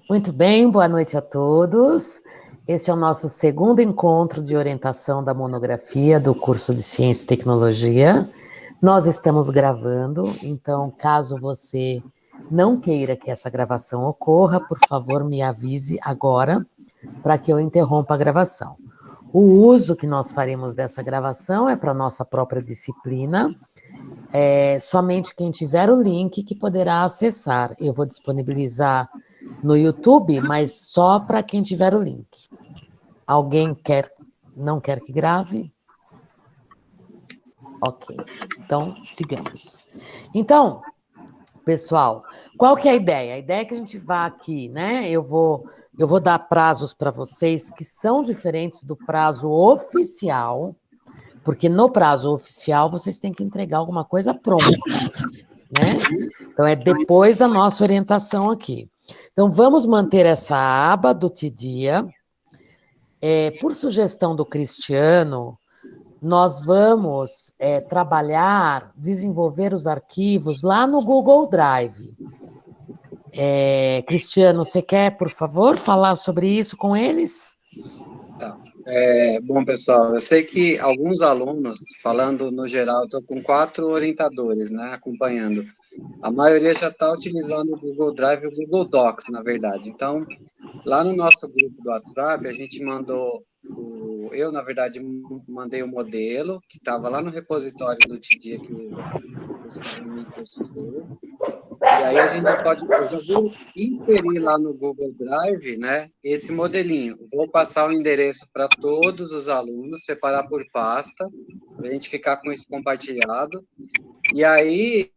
Muito bem, boa noite a todos. Este é o nosso segundo encontro de orientação da monografia do curso de Ciência e Tecnologia. Nós estamos gravando, então, caso você não queira que essa gravação ocorra, por favor, me avise agora, para que eu interrompa a gravação. O uso que nós faremos dessa gravação é para a nossa própria disciplina, somente quem tiver o link que poderá acessar. Eu vou disponibilizar no YouTube, mas só para quem tiver o link. Alguém não quer que grave? Ok, então sigamos. Então, pessoal, qual que é a ideia? A ideia é que a gente vá aqui, né? Eu vou dar prazos para vocês que são diferentes do prazo oficial, porque no prazo oficial vocês têm que entregar alguma coisa pronta, né? Então, é depois da nossa orientação aqui. Então, vamos manter essa aba do TDIA. Por sugestão do Cristiano, nós vamos trabalhar, desenvolver os arquivos lá no Google Drive. Cristiano, você quer, por favor, falar sobre isso com eles? Tá. Bom, pessoal, eu sei que alguns alunos, falando no geral, eu estou com 4 orientadores, né, acompanhando. A maioria já está utilizando o Google Drive e o Google Docs, na verdade. Então, lá no nosso grupo do WhatsApp, a gente mandou, eu, na verdade, mandei o modelo, que estava lá no repositório do TDIA que o me postou. E aí a gente eu já vou inserir lá no Google Drive, né, esse modelinho. Vou passar o endereço para todos os alunos, separar por pasta, para a gente ficar com isso compartilhado. E aí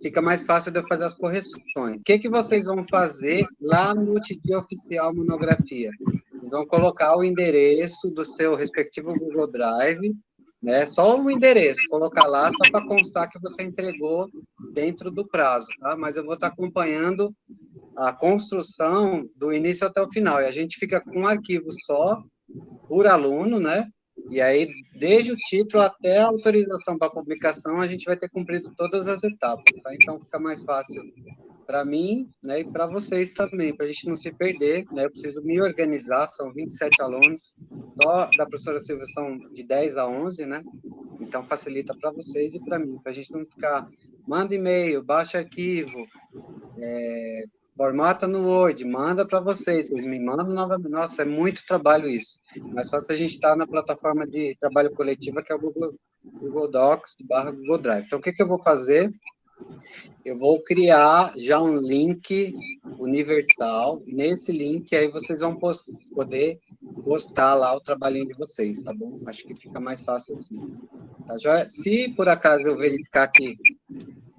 fica mais fácil de eu fazer as correções. O que vocês vão fazer lá no TDIA Oficial Monografia? Vocês vão colocar o endereço do seu respectivo Google Drive, né? Só o endereço, colocar lá só para constar que você entregou dentro do prazo, tá? Mas eu vou estar acompanhando a construção do início até o final, e a gente fica com um arquivo só por aluno, né? E aí, desde o título até a autorização para publicação, a gente vai ter cumprido todas as etapas, tá? Então, fica mais fácil para mim, né, e para vocês também, para a gente não se perder, né? Eu preciso me organizar, são 27 alunos, só da professora Silvia são de 10 a 11, né? Então, facilita para vocês e para mim, para a gente não ficar, manda e-mail, baixa arquivo, formata no Word, manda para vocês me mandam novamente. Nossa, é muito trabalho isso. Mas só se a gente está na plataforma de trabalho coletivo, que é o Google Docs / Google Drive. Então, o que eu vou fazer? Eu vou criar já um link universal, e nesse link aí vocês vão poder postar lá o trabalhinho de vocês, tá bom? Acho que fica mais fácil assim. Tá, joia? Se por acaso eu verificar que,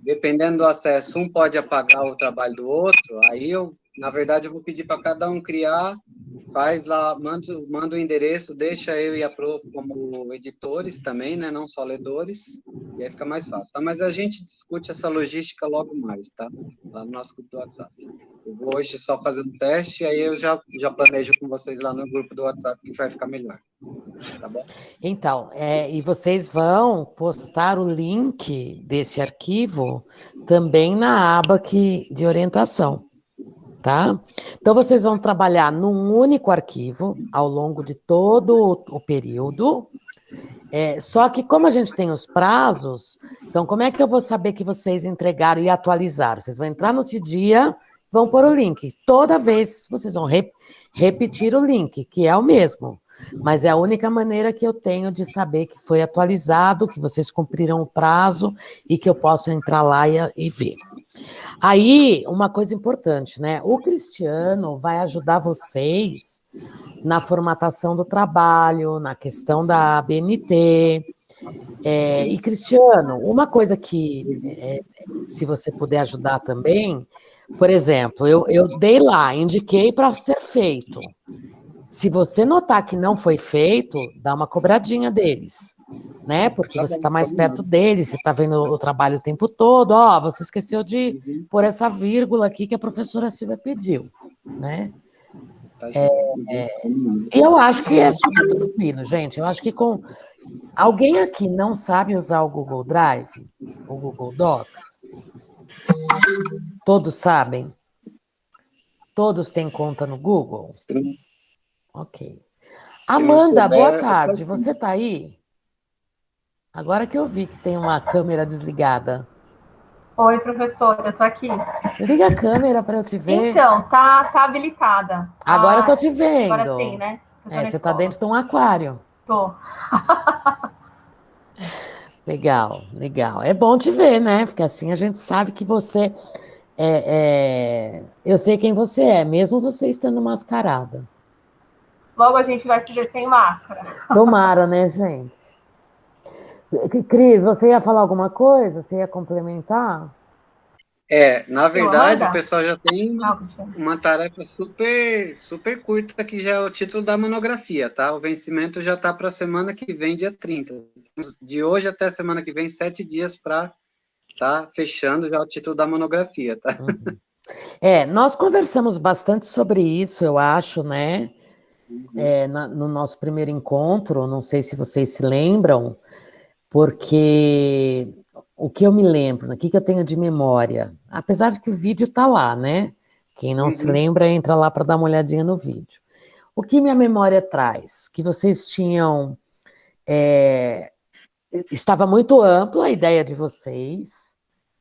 dependendo do acesso, um pode apagar o trabalho do outro, aí na verdade, eu vou pedir para cada um criar, faz lá, manda o endereço, deixa eu e a Pro como editores também, né, não só ledores, e aí fica mais fácil, tá? Mas a gente discute essa logística logo mais, tá? Lá no nosso grupo do WhatsApp. Eu vou hoje só fazendo um teste, e aí eu já planejo com vocês lá no grupo do WhatsApp, que vai ficar melhor. Tá bom? Então, e vocês vão postar o link desse arquivo também na aba de orientação, tá? Então, vocês vão trabalhar num único arquivo ao longo de todo o período, só que como a gente tem os prazos, então como é que eu vou saber que vocês entregaram e atualizaram? Vocês vão entrar no TDIA, vão pôr o link. Toda vez vocês vão repetir o link, que é o mesmo. Mas é a única maneira que eu tenho de saber que foi atualizado, que vocês cumpriram o prazo e que eu posso entrar lá e ver. Aí, uma coisa importante, né? O Cristiano vai ajudar vocês na formatação do trabalho, na questão da ABNT. E, Cristiano, uma coisa que, se você puder ajudar também, por exemplo, eu dei lá, indiquei para ser feito. Se você notar que não foi feito, dá uma cobradinha deles, né? Porque você está mais perto deles, você está vendo o trabalho o tempo todo. Você esqueceu de pôr essa vírgula aqui que a professora Silvia pediu, né? E eu acho que é super tranquilo, gente. Eu acho que alguém aqui não sabe usar o Google Drive, o Google Docs? Todos sabem? Todos têm conta no Google? Sim. Ok. Se não Amanda, boa souber, é tarde. facinho. Você está aí? Agora que eu vi que tem uma câmera desligada. Oi, professora, eu tô aqui. Liga a câmera para eu te ver. Então, tá habilitada. Agora eu tô te Agora sim, vendo. né? Eu tô É, na você está escola. dentro de um aquário. Tô. Legal, legal. É bom te ver, né? Porque assim a gente sabe que você eu sei quem você é, mesmo você estando mascarada. Logo a gente vai se ver sem máscara. Tomara, né, gente? Cris, você ia falar alguma coisa? Você ia complementar? Na Eu, verdade, o Amanda? pessoal já tem Cristiano. uma tarefa super, super curta, que já é o título da monografia, tá? O vencimento já está para a semana que vem, dia 30. De hoje até a semana que vem, 7 dias para tá fechando já o título da monografia, tá? Uhum. Nós conversamos bastante sobre isso, eu acho, né? No nosso primeiro encontro, não sei se vocês se lembram, porque o que eu me lembro, o que eu tenho de memória, apesar de que o vídeo está lá, né? Quem não se lembra, entra lá para dar uma olhadinha no vídeo. O que minha memória traz? Que vocês tinham. Estava muito ampla a ideia de vocês.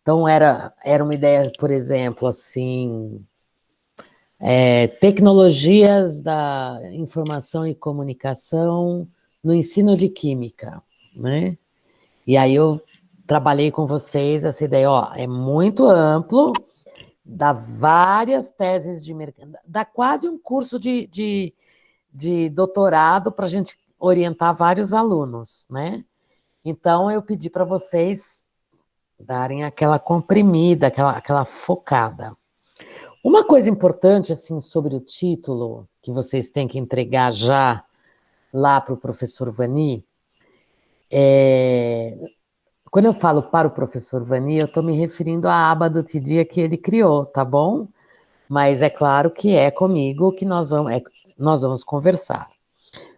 Então, era uma ideia, por exemplo, assim, tecnologias da informação e comunicação no ensino de química, né? E aí eu trabalhei com vocês essa ideia, ó, é muito amplo, dá várias teses de mercado, dá quase um curso de doutorado para a gente orientar vários alunos, né? Então eu pedi para vocês darem aquela comprimida, aquela focada. Uma coisa importante, assim, sobre o título, que vocês têm que entregar já lá para o professor Vani, quando eu falo para o professor Vani, eu estou me referindo à aba do Tidia que ele criou, tá bom? Mas é claro que é comigo que nós vamos conversar.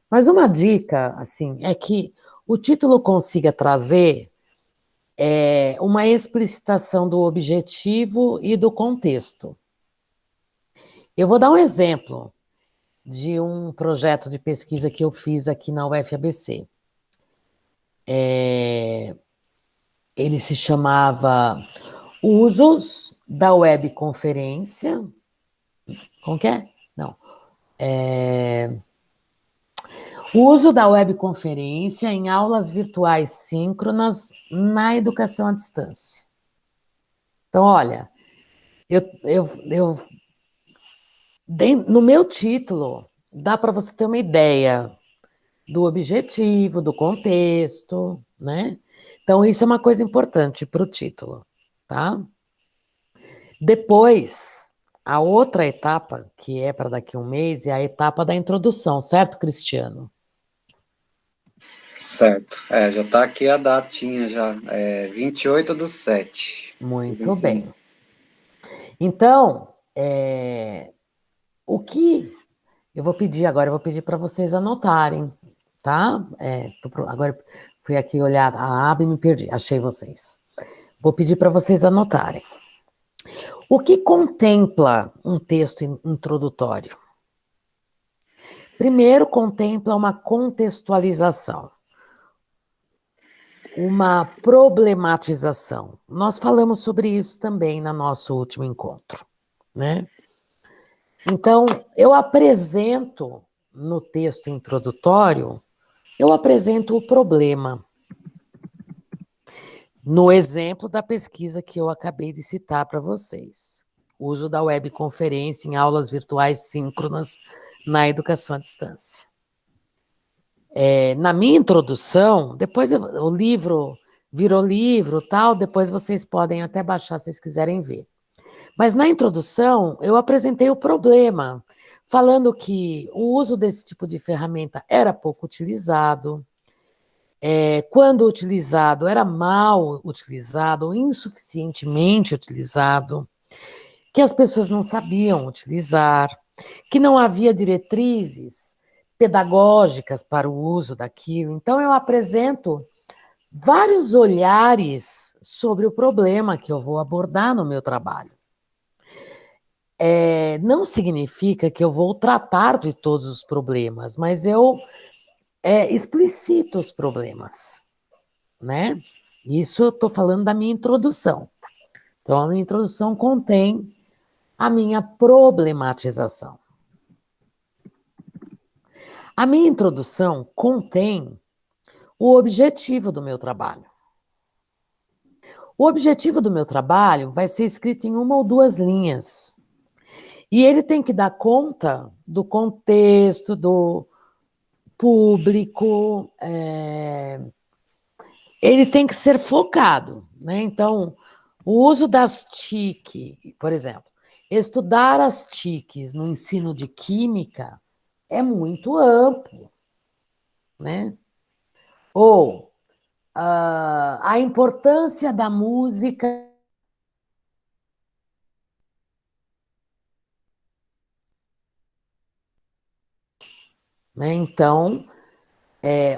Mas uma dica, assim, é que o título consiga trazer uma explicitação do objetivo e do contexto. Eu vou dar um exemplo de um projeto de pesquisa que eu fiz aqui na UFABC. Ele se chamava Usos da Webconferência. Como que é? Não. O uso da webconferência em aulas virtuais síncronas na educação à distância. Então, olha, no meu título, dá para você ter uma ideia do objetivo, do contexto, né? Então, isso é uma coisa importante para o título, tá? Depois, a outra etapa, que é para daqui a um mês, é a etapa da introdução, certo, Cristiano? Certo. Já está aqui a datinha já, 28/7. Muito bem. Então, o que eu vou pedir agora, eu vou pedir para vocês anotarem, tá? Agora fui aqui olhar a aba e me perdi, achei vocês. Vou pedir para vocês anotarem. O que contempla um texto introdutório? Primeiro, contempla uma contextualização, uma problematização. Nós falamos sobre isso também no nosso último encontro, né? Então, eu apresento no texto introdutório, eu apresento o problema. No exemplo da pesquisa que eu acabei de citar para vocês. Uso da webconferência em aulas virtuais síncronas na educação à distância. Na minha introdução, depois o livro virou livro, tal, depois vocês podem até baixar se vocês quiserem ver. Mas na introdução, eu apresentei o problema, falando que o uso desse tipo de ferramenta era pouco utilizado, quando utilizado, era mal utilizado, ou insuficientemente utilizado, que as pessoas não sabiam utilizar, que não havia diretrizes pedagógicas para o uso daquilo. Então, eu apresento vários olhares sobre o problema que eu vou abordar no meu trabalho. Não significa que eu vou tratar de todos os problemas, mas eu explicito os problemas, né? Isso eu estou falando da minha introdução. Então, a minha introdução contém a minha problematização. A minha introdução contém o objetivo do meu trabalho. O objetivo do meu trabalho vai ser escrito em uma ou duas linhas. E ele tem que dar conta do contexto, do público, ele tem que ser focado, né? Então, o uso das TIC, por exemplo, estudar as TICs no ensino de química é muito amplo, né? Ou a importância da música. Né? Então,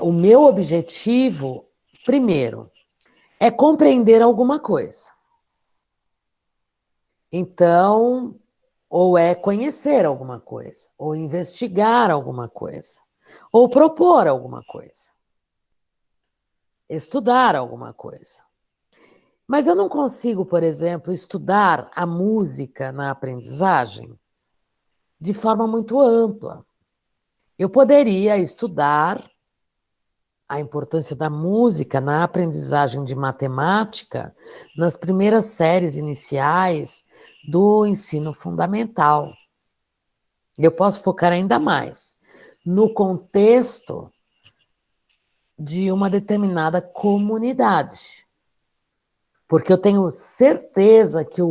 o meu objetivo, primeiro, é compreender alguma coisa. Então, ou é conhecer alguma coisa, ou investigar alguma coisa, ou propor alguma coisa, estudar alguma coisa. Mas eu não consigo, por exemplo, estudar a música na aprendizagem de forma muito ampla. Eu poderia estudar a importância da música na aprendizagem de matemática nas primeiras séries iniciais do ensino fundamental. Eu posso focar ainda mais no contexto de uma determinada comunidade, porque eu tenho certeza que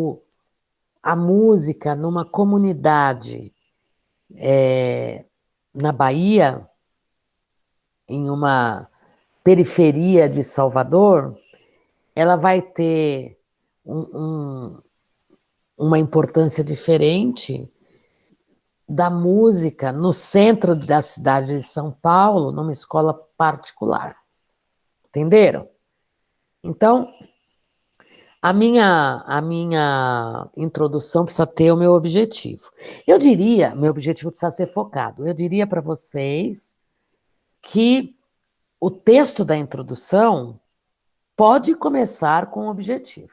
a música numa comunidade na Bahia, em uma periferia de Salvador, ela vai ter uma importância diferente da música no centro da cidade de São Paulo, numa escola particular. Entenderam? Então, a minha introdução precisa ter o meu objetivo. Eu diria, meu objetivo precisa ser focado. Eu diria para vocês que o texto da introdução pode começar com o objetivo.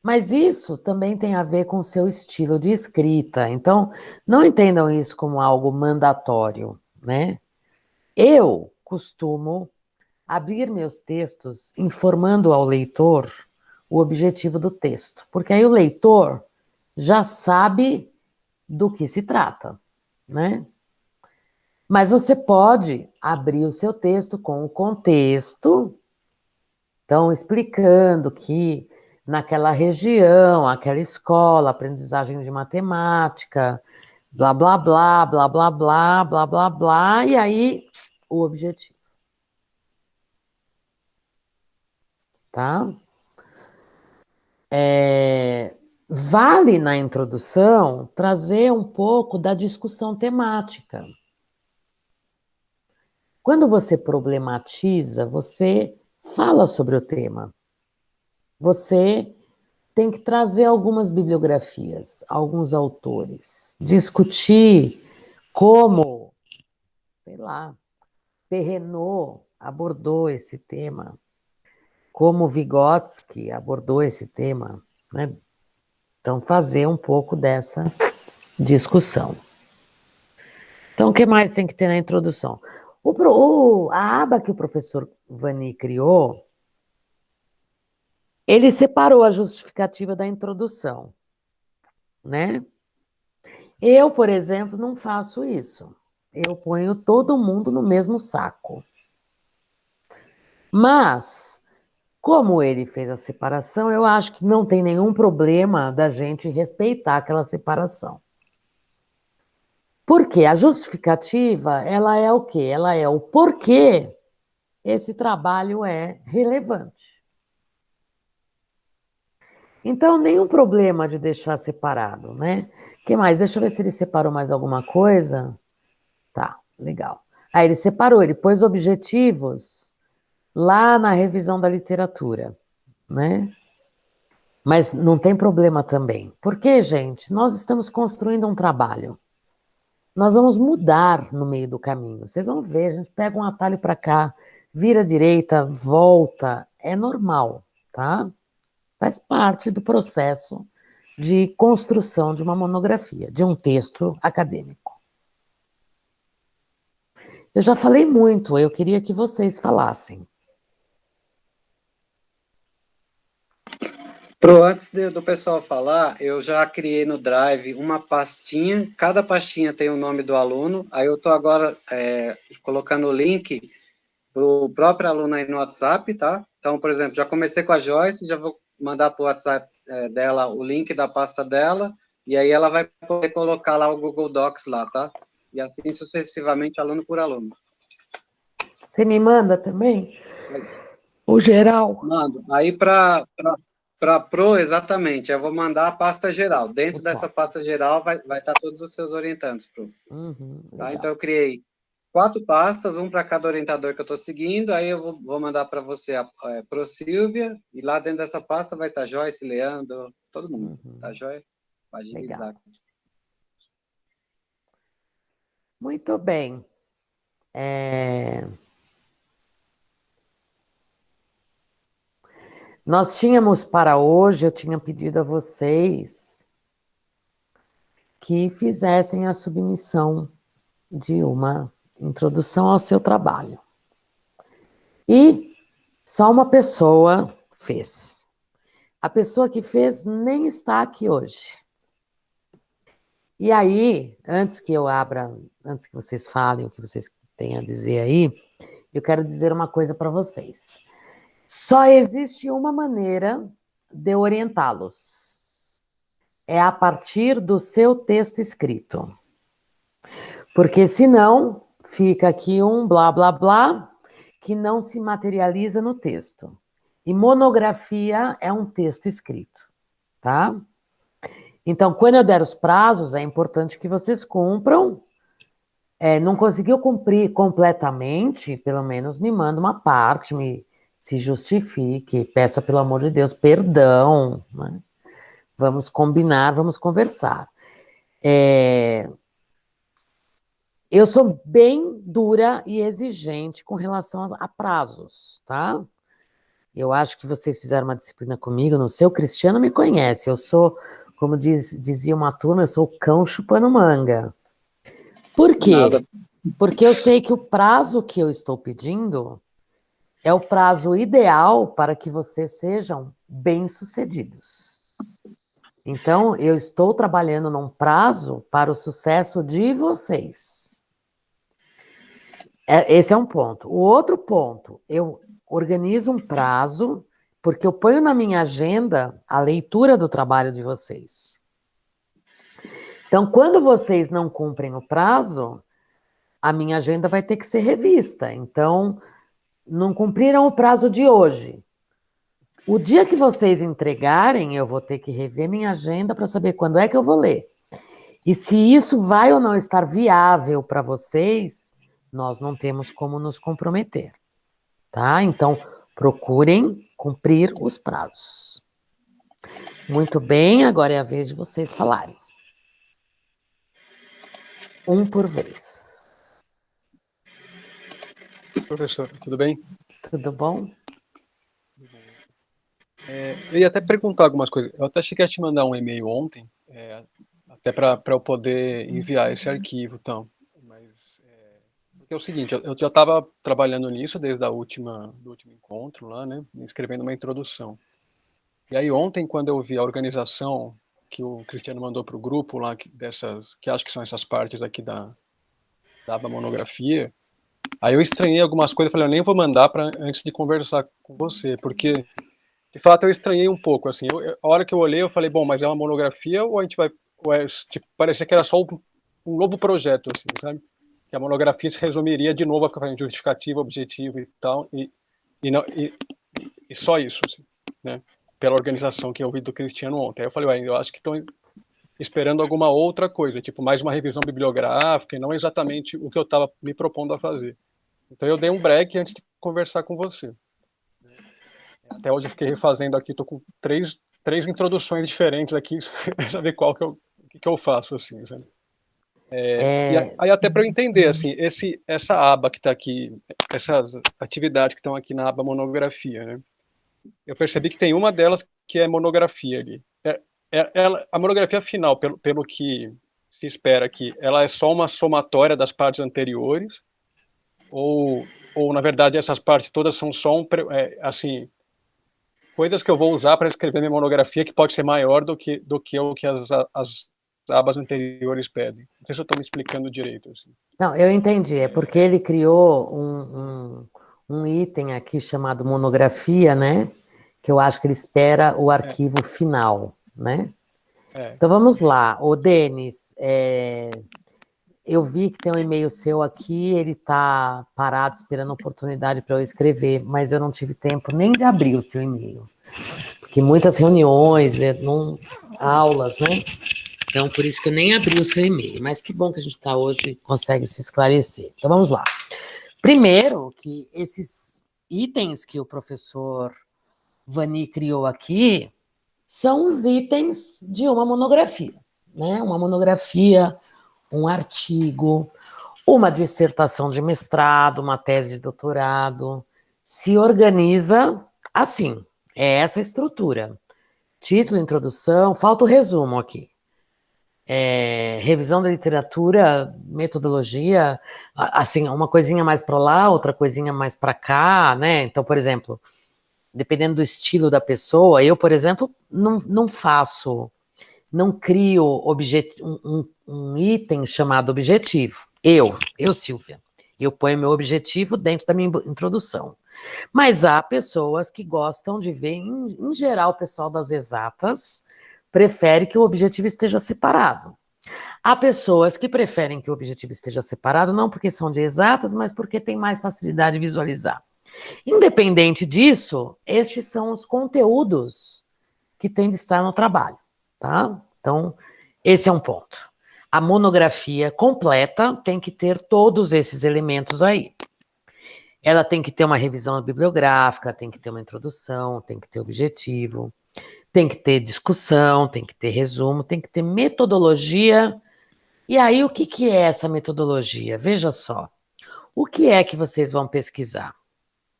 Mas isso também tem a ver com o seu estilo de escrita. Então, não entendam isso como algo mandatório, né? Eu costumo abrir meus textos informando ao leitor o objetivo do texto, porque aí o leitor já sabe do que se trata, né? Mas você pode abrir o seu texto com o contexto, então explicando que naquela região, aquela escola, aprendizagem de matemática, blá, blá, blá, blá, blá, blá, blá, blá, blá, e aí o objetivo. Tá? Vale na introdução trazer um pouco da discussão temática. Quando você problematiza, você fala sobre o tema. Você tem que trazer algumas bibliografias, alguns autores, discutir como, sei lá, Perrenot abordou esse tema, como Vygotsky abordou esse tema, né? Então, fazer um pouco dessa discussão. Então, o que mais tem que ter na introdução? A aba que o professor Vani criou, ele separou a justificativa da introdução, né? Eu, por exemplo, não faço isso. Eu ponho todo mundo no mesmo saco. Mas, como ele fez a separação, eu acho que não tem nenhum problema da gente respeitar aquela separação. Porque a justificativa, ela é o quê? Ela é o porquê esse trabalho é relevante. Então, nenhum problema de deixar separado, né? O que mais? Deixa eu ver se ele separou mais alguma coisa. Tá, legal. Aí ele separou, ele pôs objetivos lá na revisão da literatura, né? Mas não tem problema também. Porque, gente, nós estamos construindo um trabalho. Nós vamos mudar no meio do caminho. Vocês vão ver, a gente pega um atalho para cá, vira à direita, volta. É normal, tá? Faz parte do processo de construção de uma monografia, de um texto acadêmico. Eu já falei muito, eu queria que vocês falassem. Antes do pessoal falar, eu já criei no Drive uma pastinha, cada pastinha tem o nome do aluno, aí eu estou agora colocando o link para o próprio aluno aí no WhatsApp, tá? Então, por exemplo, já comecei com a Joyce, já vou mandar para o WhatsApp dela o link da pasta dela, e aí ela vai poder colocar lá o Google Docs lá, tá? E assim sucessivamente, aluno por aluno. Você me manda também? É isso. O geral? Mando. Aí para Pro, exatamente, eu vou mandar a pasta geral. Dentro dessa pasta geral vai estar todos os seus orientandos, Pro. Tá? Então, eu criei 4 pastas, um para cada orientador que eu estou seguindo, aí eu vou mandar para você Pro Silvia, e lá dentro dessa pasta vai estar Joyce, Leandro, todo mundo, tá joia? Para agilizar. Muito bem. Nós tínhamos para hoje, eu tinha pedido a vocês que fizessem a submissão de uma introdução ao seu trabalho. E só uma pessoa fez. A pessoa que fez nem está aqui hoje. E aí, antes que vocês falem o que vocês têm a dizer aí, eu quero dizer uma coisa para vocês. Só existe uma maneira de orientá-los. É a partir do seu texto escrito. Porque senão fica aqui um blá blá blá que não se materializa no texto. E monografia é um texto escrito, tá? Então, quando eu der os prazos, é importante que vocês cumpram. Não conseguiu cumprir completamente, pelo menos me manda uma parte, se justifique, peça pelo amor de Deus perdão, né? Vamos combinar, vamos conversar. Eu sou bem dura e exigente com relação a prazos, tá? Eu acho que vocês fizeram uma disciplina comigo, não sei, o Cristiano me conhece, eu sou, como dizia uma turma, eu sou o cão chupando manga. Por quê? Nada. Porque eu sei que o prazo que eu estou pedindo é o prazo ideal para que vocês sejam bem-sucedidos. Então, eu estou trabalhando num prazo para o sucesso de vocês. Esse é um ponto. O outro ponto, eu organizo um prazo, porque eu ponho na minha agenda a leitura do trabalho de vocês. Então, quando vocês não cumprem o prazo, a minha agenda vai ter que ser revista. Então, não cumpriram o prazo de hoje. O dia que vocês entregarem, eu vou ter que rever minha agenda para saber quando é que eu vou ler. E se isso vai ou não estar viável para vocês, nós não temos como nos comprometer, tá? Então, procurem cumprir os prazos. Muito bem, agora é a vez de vocês falarem. Um por vez. Professor, tudo bem? Tudo bom? Eu ia até perguntar algumas coisas. Eu até cheguei a te mandar um e-mail ontem, até para eu poder enviar esse arquivo, então. Mas porque é o seguinte, eu já estava trabalhando nisso desde do último encontro lá, né? Escrevendo uma introdução. E aí ontem, quando eu vi a organização que o Cristiano mandou para o grupo lá, que acho que são essas partes aqui da aba monografia, aí eu estranhei algumas coisas, falei, eu nem vou mandar antes de conversar com você, porque de fato eu estranhei um pouco, assim, a hora que eu olhei eu falei, bom, mas é uma monografia ou a gente vai, tipo, parecia que era só um novo projeto, assim, sabe? Que a monografia se resumiria de novo a ficar fazendo justificativa, objetivo e tal, e só isso, assim, né? Pela organização que eu vi do Cristiano ontem. Aí eu falei, eu acho que estão esperando alguma outra coisa, tipo mais uma revisão bibliográfica e não exatamente o que eu estava me propondo a fazer. Então eu dei um break antes de conversar com você. Até hoje eu fiquei refazendo aqui, tô com três introduções diferentes aqui, para saber qual que eu faço, assim, sabe? Aí até para eu entender, assim, essa aba que está aqui, essas atividades que estão aqui na aba monografia, né? Eu percebi que tem uma delas que é monografia ali. A monografia final, pelo que se espera aqui, ela é só uma somatória das partes anteriores? Ou na verdade, essas partes todas são só assim, coisas que eu vou usar para escrever minha monografia que pode ser maior do que o que as abas anteriores pedem. Não sei se eu estou me explicando direito. Assim. Não, eu entendi. É porque ele criou um item aqui chamado monografia, né? Que eu acho que ele espera o arquivo final, né? Então vamos lá. Ô, Denis, eu vi que tem um e-mail seu aqui, ele está parado esperando a oportunidade para eu escrever, mas eu não tive tempo nem de abrir o seu e-mail. Porque muitas reuniões, aulas, né? Então, por isso que eu nem abri o seu e-mail. Mas que bom que a gente está hoje e consegue se esclarecer. Então, vamos lá. Primeiro, que esses itens que o professor Vani criou aqui são os itens de uma monografia, né? Uma monografia, um artigo, uma dissertação de mestrado, uma tese de doutorado, se organiza assim, é essa estrutura. Título, introdução, falta o resumo aqui. Revisão da literatura, metodologia, assim, uma coisinha mais para lá, outra coisinha mais para cá, né? Então, por exemplo, dependendo do estilo da pessoa, eu, por exemplo, não crio um item chamado objetivo. Eu, Silvia, eu ponho meu objetivo dentro da minha introdução. Mas há pessoas que gostam de ver, em geral, o pessoal das exatas prefere que o objetivo esteja separado. Há pessoas que preferem que o objetivo esteja separado, não porque são de exatas, mas porque tem mais facilidade de visualizar. Independente disso, estes são os conteúdos que têm de estar no trabalho, tá? Então, esse é um ponto. A monografia completa tem que ter todos esses elementos aí. Ela tem que ter uma revisão bibliográfica, tem que ter uma introdução, tem que ter objetivo, tem que ter discussão, tem que ter resumo, tem que ter metodologia. E aí, o que é essa metodologia? Veja só. O que é que vocês vão pesquisar?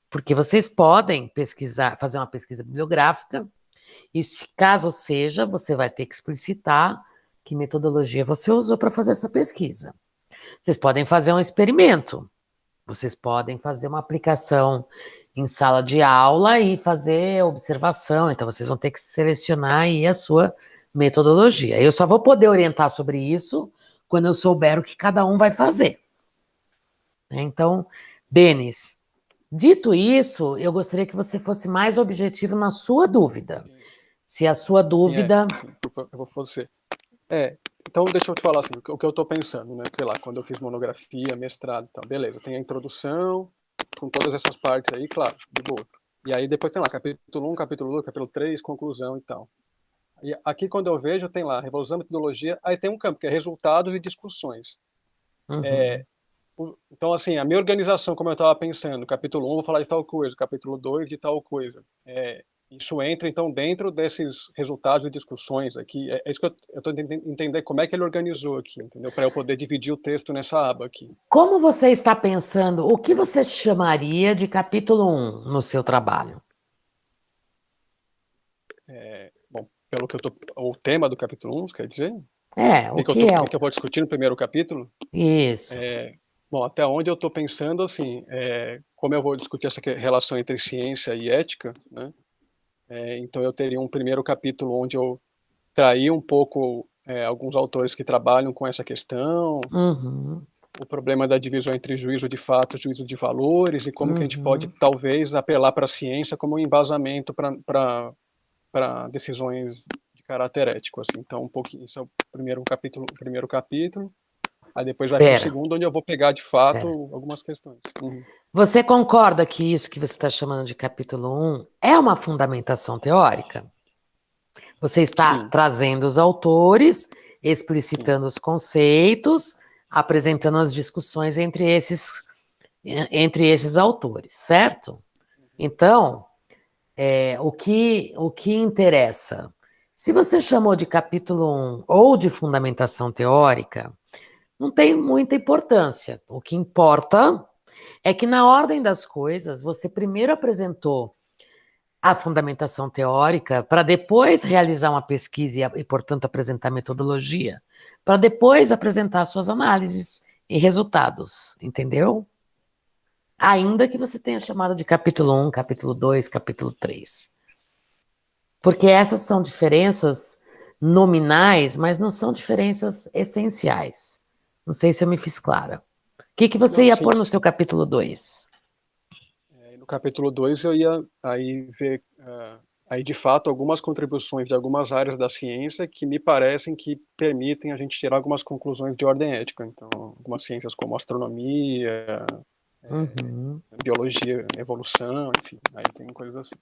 Porque vocês podem pesquisar, fazer uma pesquisa bibliográfica, e se caso seja, você vai ter que explicitar que metodologia você usou para fazer essa pesquisa. Vocês podem fazer um experimento, vocês podem fazer uma aplicação em sala de aula e fazer observação, então vocês vão ter que selecionar aí a sua metodologia. Eu só vou poder orientar sobre isso quando eu souber o que cada um vai fazer. Então, Denis, dito isso, eu gostaria que você fosse mais objetivo na sua dúvida. Se a sua dúvida... Eu vou fazer. Então deixa eu te falar assim, o que eu estou pensando, né? Sei lá, quando eu fiz monografia, mestrado e tal, beleza, tem a introdução, com todas essas partes aí, claro, de boa. E aí depois tem lá capítulo 1, capítulo 2, capítulo 3, conclusão e tal. E aqui quando eu vejo, tem lá, revolução, metodologia, aí tem um campo que é resultados e discussões. Então, assim, a minha organização, como eu estava pensando, capítulo 1 eu vou falar de tal coisa, capítulo 2 de tal coisa. Isso entra, então, dentro desses resultados e discussões aqui. É isso que eu estou tentando entender como é que ele organizou aqui, entendeu? Para eu poder dividir o texto nessa aba aqui. Como você está pensando, o que você chamaria de capítulo 1 no seu trabalho? Bom, pelo que eu tô... O tema do capítulo 1, quer dizer? O que eu vou discutir no primeiro capítulo? Isso. Bom, até onde eu estou pensando, assim, como eu vou discutir essa relação entre ciência e ética, né? Então eu teria um primeiro capítulo onde eu traí um pouco alguns autores que trabalham com essa questão, o problema da divisão entre juízo de fato e juízo de valores, e como que a gente pode, talvez, apelar para a ciência como um embasamento para decisões de caráter ético. Assim. Então, um pouquinho, isso é o primeiro capítulo. Aí depois vai para o segundo, onde eu vou pegar, de fato, algumas questões. Você concorda que isso que você está chamando de capítulo 1 é uma fundamentação teórica? Você está trazendo os autores, explicitando os conceitos, apresentando as discussões entre esses autores, certo? Então, o que interessa? Se você chamou de capítulo 1 ou de fundamentação teórica, não tem muita importância. O que importa é que, na ordem das coisas, você primeiro apresentou a fundamentação teórica para depois realizar uma pesquisa e, portanto, apresentar metodologia, para depois apresentar suas análises e resultados, entendeu? Ainda que você tenha chamado de capítulo 1, capítulo 2, capítulo 3. Porque essas são diferenças nominais, mas não são diferenças essenciais. Não sei se eu me fiz clara. O que você ia pôr no seu capítulo 2? No capítulo 2 eu ia aí ver, aí de fato, algumas contribuições de algumas áreas da ciência que me parecem que permitem a gente tirar algumas conclusões de ordem ética. Então, algumas ciências como astronomia, biologia, evolução, enfim, aí tem coisas assim.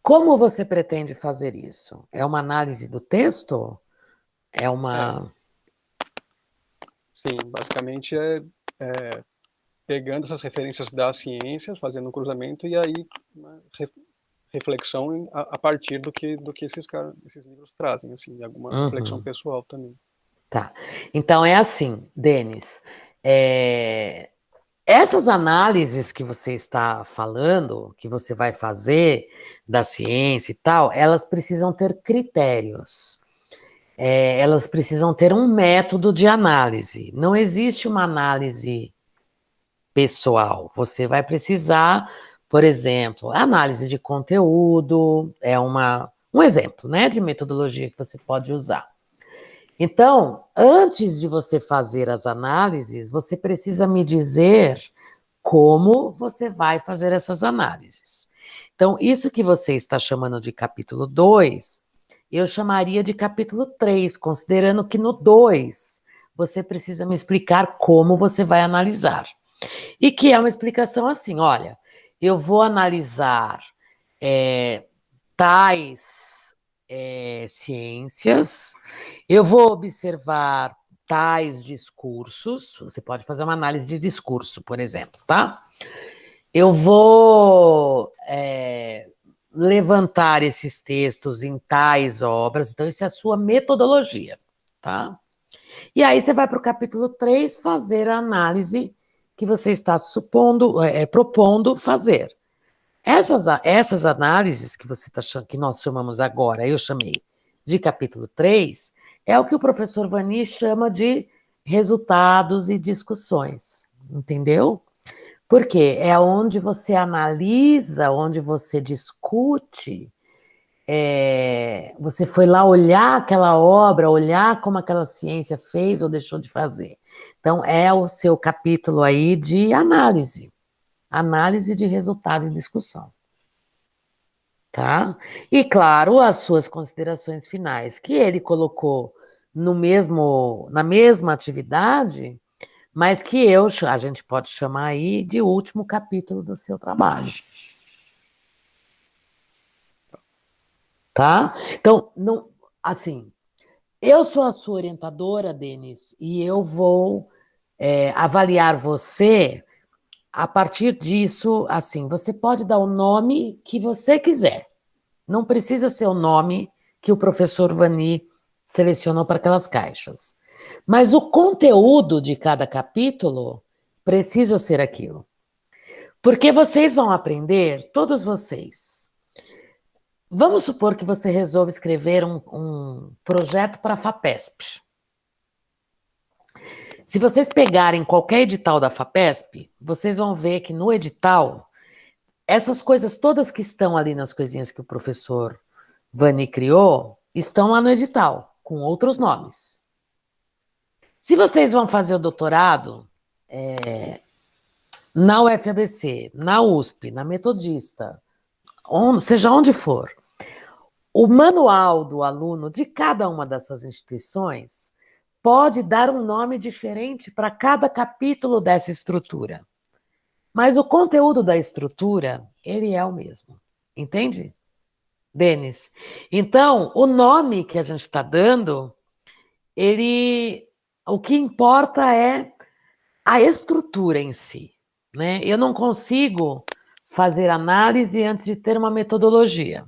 Como você pretende fazer isso? É uma análise do texto? É uma... Sim, basicamente é pegando essas referências das ciências, fazendo um cruzamento e aí uma reflexão a partir do que esses livros trazem, assim, alguma reflexão pessoal também. Tá. Então é assim, Denis, essas análises que você está falando, que você vai fazer da ciência e tal, elas precisam ter critérios. Elas precisam ter um método de análise. Não existe uma análise pessoal. Você vai precisar, por exemplo, análise de conteúdo, é um exemplo, né, de metodologia que você pode usar. Então, antes de você fazer as análises, você precisa me dizer como você vai fazer essas análises. Então, isso que você está chamando de capítulo 2, eu chamaria de capítulo 3, considerando que no 2 você precisa me explicar como você vai analisar. E que é uma explicação assim, olha, eu vou analisar tais ciências, eu vou observar tais discursos, você pode fazer uma análise de discurso, por exemplo, tá? Eu vou levantar esses textos em tais obras, então isso é a sua metodologia, tá? E aí você vai para o capítulo 3 fazer a análise que você está propondo fazer. Essas análises que nós chamamos agora, eu chamei de capítulo 3, é o que o professor Vani chama de resultados e discussões, entendeu? Porque é onde você analisa, onde você discute, você foi lá olhar aquela obra, olhar como aquela ciência fez ou deixou de fazer. Então, é o seu capítulo aí de análise de resultado e discussão. Tá? E, claro, as suas considerações finais, que ele colocou na mesma atividade, mas que a gente pode chamar aí de último capítulo do seu trabalho. Tá? Então, não, assim, eu sou a sua orientadora, Denis, e eu vou avaliar você a partir disso. Assim, você pode dar o nome que você quiser. Não precisa ser o nome que o professor Vani selecionou para aquelas caixas. Mas o conteúdo de cada capítulo precisa ser aquilo. Porque vocês vão aprender, todos vocês. Vamos supor que você resolve escrever um projeto para a FAPESP. Se vocês pegarem qualquer edital da FAPESP, vocês vão ver que no edital, essas coisas todas que estão ali nas coisinhas que o professor Vani criou, estão lá no edital, com outros nomes. Se vocês vão fazer o doutorado na UFABC, na USP, na Metodista, seja onde for, o manual do aluno de cada uma dessas instituições pode dar um nome diferente para cada capítulo dessa estrutura. Mas o conteúdo da estrutura, ele é o mesmo. Entende, Denis? Então, o nome que a gente está dando, o que importa é a estrutura em si, né? Eu não consigo fazer análise antes de ter uma metodologia.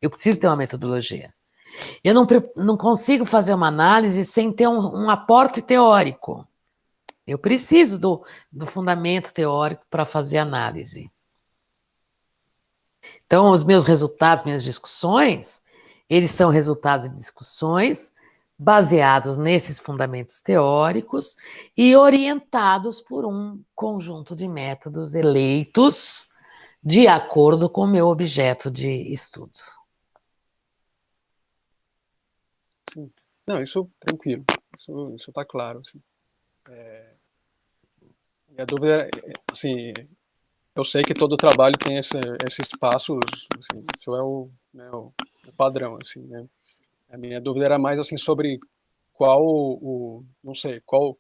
Eu preciso ter uma metodologia. Eu não consigo fazer uma análise sem ter um aporte teórico. Eu preciso do fundamento teórico para fazer análise. Então, os meus resultados, minhas discussões, eles são resultados de discussões baseados nesses fundamentos teóricos e orientados por um conjunto de métodos eleitos de acordo com o meu objeto de estudo. Sim. Não, isso tranquilo, isso está claro. Assim. Minha dúvida é, assim, eu sei que todo trabalho tem esse espaço, assim, isso é o padrão, assim, né? A minha dúvida era mais assim sobre qual não sei, qual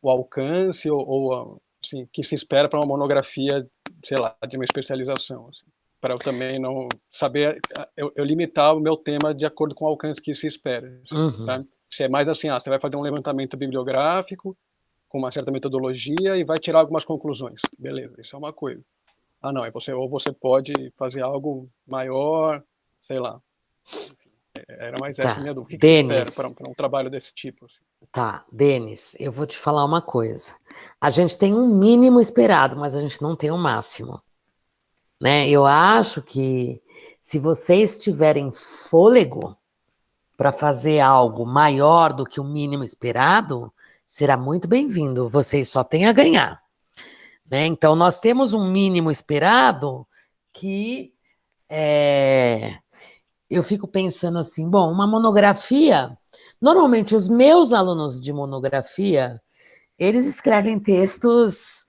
o alcance ou assim, que se espera para uma monografia, sei lá, de uma especialização, assim, para eu também não saber, eu limitar o meu tema de acordo com o alcance que se espera. Assim, tá? Se é mais assim, você vai fazer um levantamento bibliográfico com uma certa metodologia e vai tirar algumas conclusões. Beleza, isso é uma coisa. Ah, não, ou você pode fazer algo maior, sei lá. Era mais essa a minha dúvida. O que se espera para um trabalho desse tipo? Assim? Tá, Denis, eu vou te falar uma coisa. A gente tem um mínimo esperado, mas a gente não tem um máximo. Né? Eu acho que se vocês tiverem fôlego para fazer algo maior do que o mínimo esperado, será muito bem-vindo. Vocês só têm a ganhar. Né? Então, nós temos um mínimo esperado que eu fico pensando assim, bom, uma monografia, normalmente os meus alunos de monografia, eles escrevem textos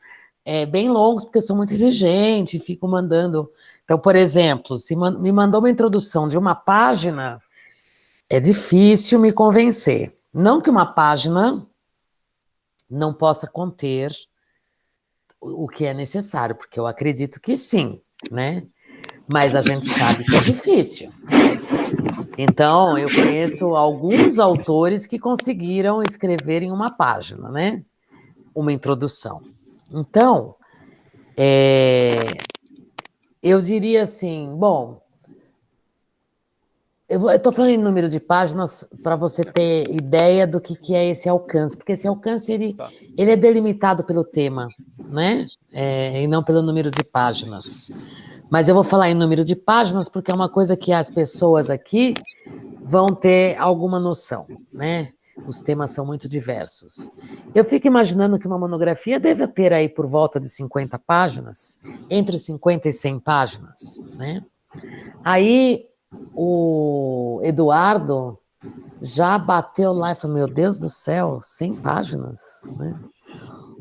bem longos, porque eu sou muito exigente, fico mandando. Então, por exemplo, se me mandou uma introdução de uma página, é difícil me convencer. Não que uma página não possa conter o que é necessário, porque eu acredito que sim, né? Mas a gente sabe que é difícil. Então, eu conheço alguns autores que conseguiram escrever em uma página, né? Uma introdução. Então, eu diria assim, bom, eu estou falando em número de páginas para você ter ideia do que é esse alcance, porque esse alcance ele é delimitado pelo tema, né? E não pelo número de páginas. Mas eu vou falar em número de páginas porque é uma coisa que as pessoas aqui vão ter alguma noção, né? Os temas são muito diversos. Eu fico imaginando que uma monografia deve ter aí por volta de 50 páginas, entre 50 e 100 páginas, né? Aí o Eduardo já bateu lá e falou, meu Deus do céu, 100 páginas, né?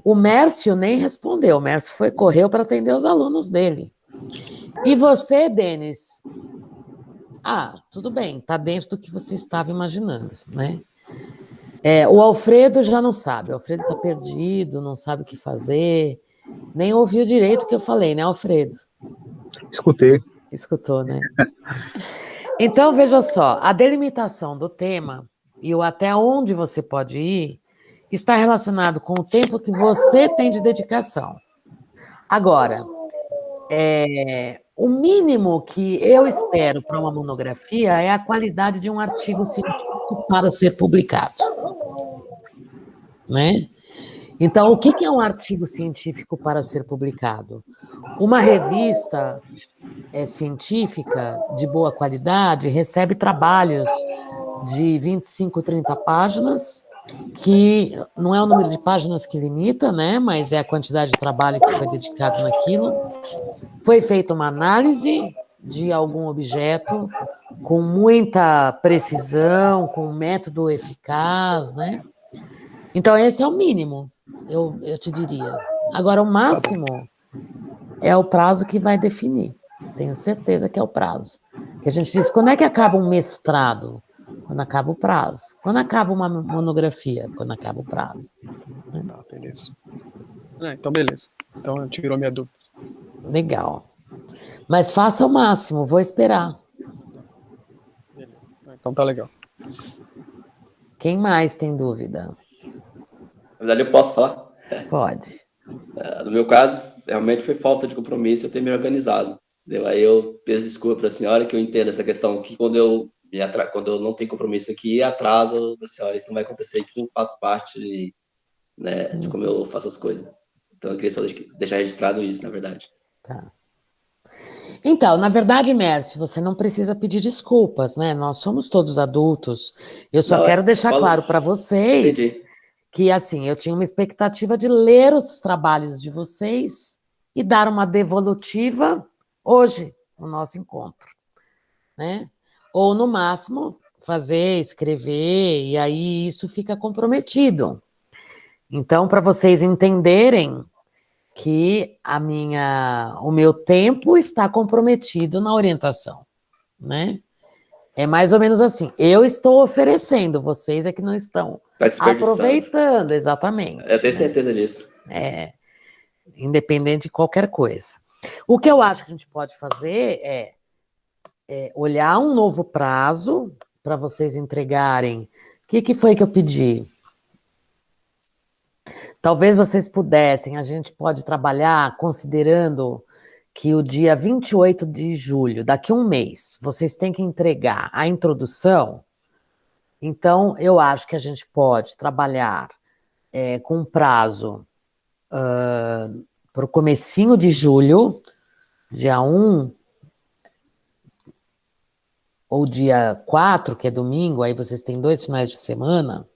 O Mércio nem respondeu, o Mércio correu para atender os alunos dele. E você, Denis? Tudo bem, está dentro do que você estava imaginando, né? O Alfredo já não sabe, o Alfredo está perdido, não sabe o que fazer, nem ouviu direito o que eu falei, né, Alfredo? Escutei. Escutou, né? Então, veja só, a delimitação do tema e o até onde você pode ir está relacionado com o tempo que você tem de dedicação. Agora, o mínimo que eu espero para uma monografia é a qualidade de um artigo científico para ser publicado. Né? Então, o que é um artigo científico para ser publicado? Uma revista científica de boa qualidade recebe trabalhos de 25, 30 páginas, que não é o número de páginas que limita, né? Mas é a quantidade de trabalho que foi dedicado naquilo. Foi feita uma análise de algum objeto com muita precisão, com um método eficaz, né? Então, esse é o mínimo, eu te diria. Agora, o máximo é o prazo que vai definir. Tenho certeza que é o prazo. Que a gente diz, quando é que acaba um mestrado? Quando acaba o prazo. Quando acaba uma monografia? Quando acaba o prazo. Beleza. Então, beleza. Então, tirou minha dúvida. Legal. Mas faça o máximo, vou esperar. Beleza. Então, tá legal. Quem mais tem dúvida? Na verdade, eu posso falar? Pode. No meu caso, realmente foi falta de compromisso eu ter me organizado. Entendeu? Aí eu peço desculpa para a senhora, que eu entendo essa questão, que quando eu não tenho compromisso aqui, atraso da senhora, isso não vai acontecer, que não faz parte, né, de como eu faço as coisas. Então eu queria só deixar registrado isso, na verdade. Tá. Então, na verdade, Mércio, você não precisa pedir desculpas, né? Nós somos todos adultos. Eu só Não, quero deixar claro para vocês Entendi. que, assim, eu tinha uma expectativa de ler os trabalhos de vocês e dar uma devolutiva hoje, no nosso encontro, né? Ou, no máximo, fazer, escrever, e aí isso fica comprometido. Então, para vocês entenderem que o meu tempo está comprometido na orientação, né? É mais ou menos assim. Eu estou oferecendo, vocês é que não estão Tá desperdiçando. aproveitando, exatamente. Eu tenho né? certeza disso. Independente de qualquer coisa. O que eu acho que a gente pode fazer é olhar um novo prazo para vocês entregarem. O que foi que eu pedi? Talvez vocês pudessem, a gente pode trabalhar considerando que o dia 28 de julho, daqui a um mês, vocês têm que entregar a introdução. Então, eu acho que a gente pode trabalhar com um prazo para o comecinho de julho, dia 1 ou dia 4, que é domingo, aí vocês têm 2 finais de semana,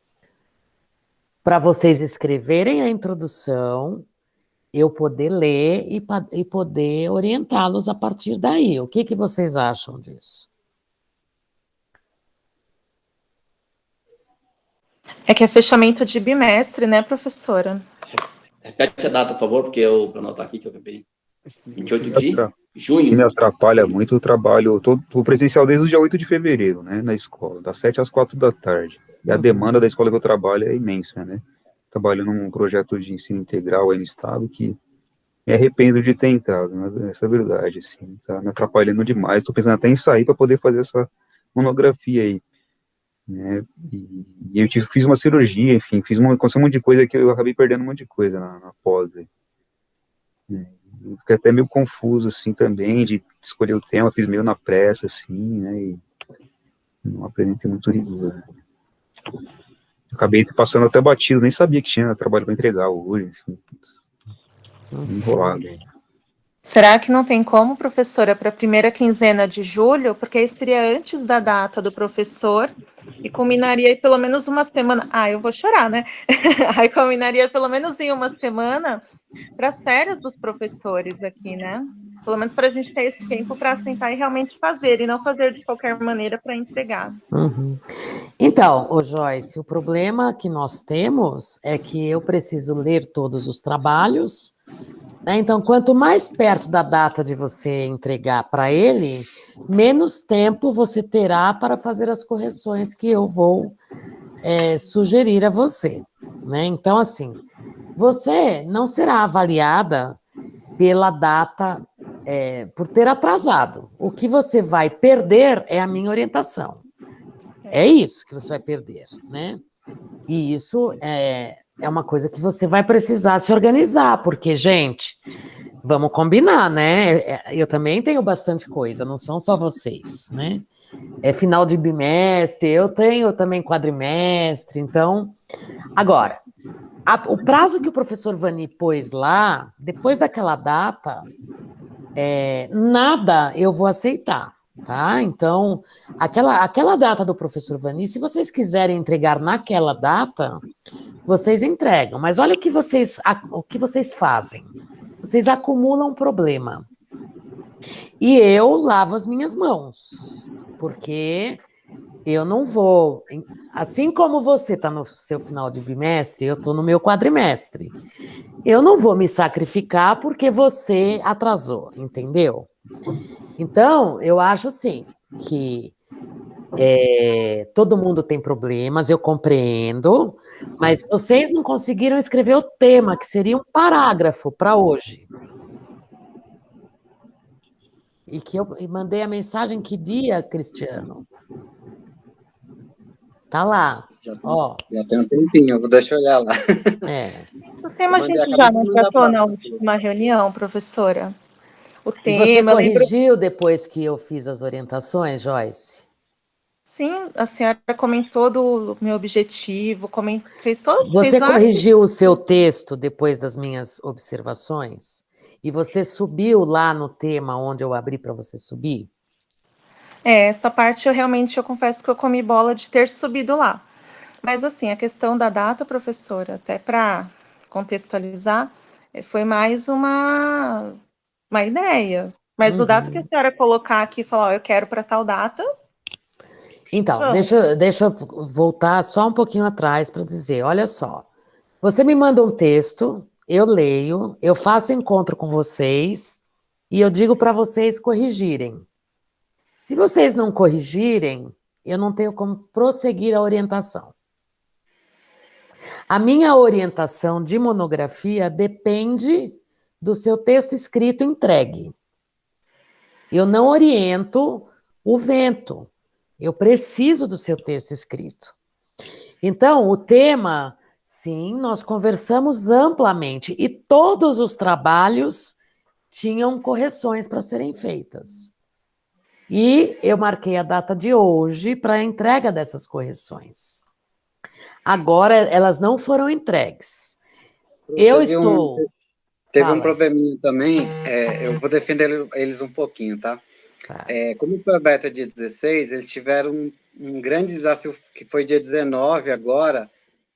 para vocês escreverem a introdução, eu poder ler e poder orientá-los a partir daí. O que vocês acham disso? É que é fechamento de bimestre, né, professora? Repete a data, por favor, porque eu vou anotar aqui que eu acabei. 28 de junho. Que me atrapalha muito o trabalho, o presencial desde o dia 8 de fevereiro, né, na escola, das 7 às 4 da tarde. E a demanda da escola que eu trabalho é imensa, né? Trabalho num projeto de ensino integral aí no estado que me arrependo de ter entrado, né? Essa é a verdade, assim, tá me atrapalhando demais. Estou pensando até em sair para poder fazer essa monografia aí, né? E eu fiz uma cirurgia, enfim, aconteceu um monte de coisa que eu acabei perdendo um monte de coisa na pós aí. Eu fiquei até meio confuso, assim, também, de escolher o tema, fiz meio na pressa, assim, né, e não apresentei muito rigor. Né? Acabei passando até batido, nem sabia que tinha trabalho para entregar hoje, enfim, enrolado. Será que não tem como, professora, para a primeira quinzena de julho? Porque aí seria antes da data do professor e culminaria aí pelo menos uma semana. Eu vou chorar, né? Aí culminaria pelo menos em uma semana para as férias dos professores aqui, né? Pelo menos para a gente ter esse tempo para sentar e realmente fazer, e não fazer de qualquer maneira para entregar. Uhum. Então, Joyce, o problema que nós temos é que eu preciso ler todos os trabalhos, né? Então, quanto mais perto da data de você entregar para ele, menos tempo você terá para fazer as correções que eu vou sugerir a você, né? Então, assim, você não será avaliada pela data, por ter atrasado. O que você vai perder é a minha orientação. É isso que você vai perder, né? E isso é uma coisa que você vai precisar se organizar, porque, gente, vamos combinar, né? Eu também tenho bastante coisa, não são só vocês, né? É final de bimestre, eu tenho também quadrimestre, então... Agora, o prazo que o professor Vani pôs lá, depois daquela data, nada eu vou aceitar, tá? Então, aquela data do professor Vani, se vocês quiserem entregar naquela data, vocês entregam. Mas olha o que vocês fazem. Vocês acumulam problema. E eu lavo as minhas mãos, porque eu não vou... Assim como você está no seu final de bimestre, eu estou no meu quadrimestre. Eu não vou me sacrificar porque você atrasou, entendeu? Então, eu acho assim, que todo mundo tem problemas, eu compreendo, mas vocês não conseguiram escrever o tema, que seria um parágrafo para hoje. E que eu mandei a mensagem que dia, Cristiano? Tá lá. Já tem um tempinho, deixa eu olhar lá. tema a Mandei, gente acabei já de não mandar tratou para na você. última reunião, professora? O E você tema, eu lembro. corrigiu depois que eu fiz as orientações, Joyce? Sim, a senhora comentou do meu objetivo, fez todo, fez Você vários. corrigiu o seu texto depois das minhas observações? E você subiu lá no tema onde eu abri para você subir? Essa parte eu confesso que eu comi bola de ter subido lá. Mas assim, a questão da data, professora, até para contextualizar, foi mais uma ideia. Mas o data que a Uhum. senhora colocar aqui e falar, ó, eu quero para tal data, Então, vamos. deixa eu voltar só um pouquinho atrás para dizer, olha só, você me manda um texto, eu leio, eu faço encontro com vocês e eu digo para vocês corrigirem. Se vocês não corrigirem, eu não tenho como prosseguir a orientação. A minha orientação de monografia depende do seu texto escrito entregue. Eu não oriento o vento. Eu preciso do seu texto escrito. Então, o tema, sim, nós conversamos amplamente e todos os trabalhos tinham correções para serem feitas. E eu marquei a data de hoje para a entrega dessas correções. Agora, elas não foram entregues. Eu estou... Teve um Fala. probleminha também, eu vou defender eles um pouquinho, tá? Tá. Como foi aberta dia 16, eles tiveram um grande desafio que foi dia 19 agora.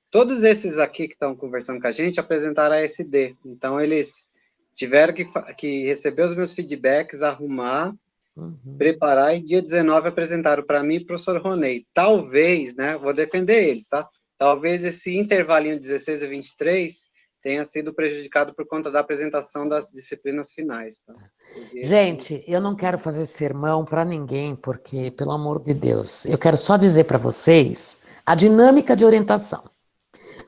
Todos esses aqui que estão conversando com a gente apresentaram a SD. Então, eles tiveram que receber os meus feedbacks, arrumar, preparar, e dia 19 apresentaram para mim e para o professor Ronei. Talvez, né, vou defender eles, tá? Talvez esse intervalinho 16 e 23 tenha sido prejudicado por conta da apresentação das disciplinas finais, tá? Gente, eu não quero fazer sermão para ninguém, porque, pelo amor de Deus, eu quero só dizer para vocês a dinâmica de orientação.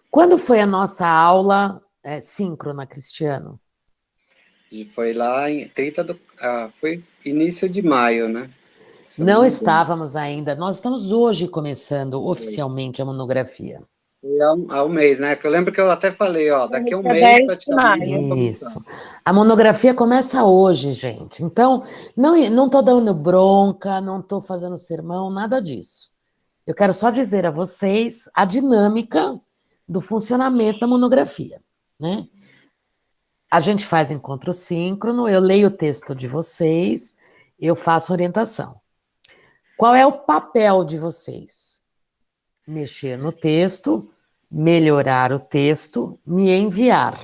Quando foi a nossa aula síncrona, Cristiano? Foi lá em 30 foi início de maio, né? Não estávamos ainda, nós estamos hoje começando oficialmente a monografia. Foi há um mês, né? Que eu lembro que eu até falei, ó, daqui a um Dia mês 10 de praticamente. Isso. A monografia começa hoje, gente. Então, não estou dando bronca, não estou fazendo sermão, nada disso. Eu quero só dizer a vocês a dinâmica do funcionamento da monografia, né? A gente faz encontro síncrono, eu leio o texto de vocês, eu faço orientação. Qual é o papel de vocês? Mexer no texto, melhorar o texto, me enviar.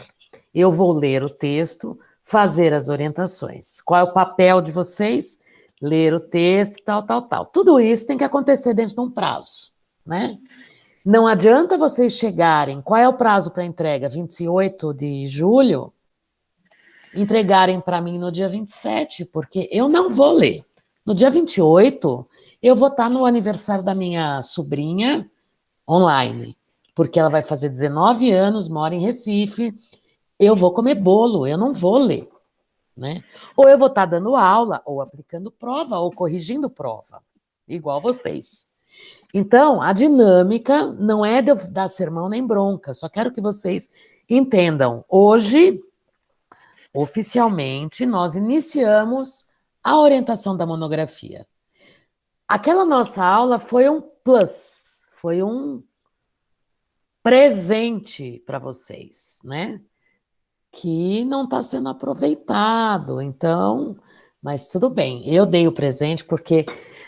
Eu vou ler o texto, fazer as orientações. Qual é o papel de vocês? Ler o texto, tal, tal, tal. Tudo isso tem que acontecer dentro de um prazo, né? Não adianta vocês chegarem, qual é o prazo para entrega? 28 de julho? Entregarem para mim no dia 27, porque eu não vou ler. No dia 28, eu vou estar no aniversário da minha sobrinha online, porque ela vai fazer 19 anos, mora em Recife, eu vou comer bolo, eu não vou ler, né? Ou eu vou estar dando aula, ou aplicando prova, ou corrigindo prova, igual vocês. Então, a dinâmica não é de eu dar sermão nem bronca, só quero que vocês entendam. Hoje, oficialmente, nós iniciamos a orientação da monografia. Aquela nossa aula foi um plus, foi um presente para vocês, né? Que não está sendo aproveitado, então, mas tudo bem. Eu dei o presente porque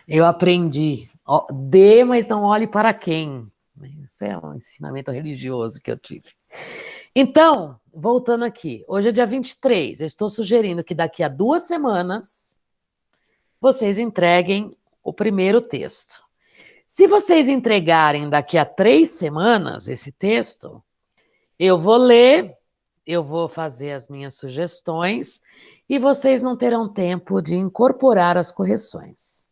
eu aprendi. Dê, mas não olhe para quem. Isso é um ensinamento religioso que eu tive. Então, voltando aqui, hoje é dia 23, eu estou sugerindo que daqui a 2 semanas vocês entreguem o primeiro texto. Se vocês entregarem daqui a 3 semanas esse texto, eu vou ler, eu vou fazer as minhas sugestões e vocês não terão tempo de incorporar as correções.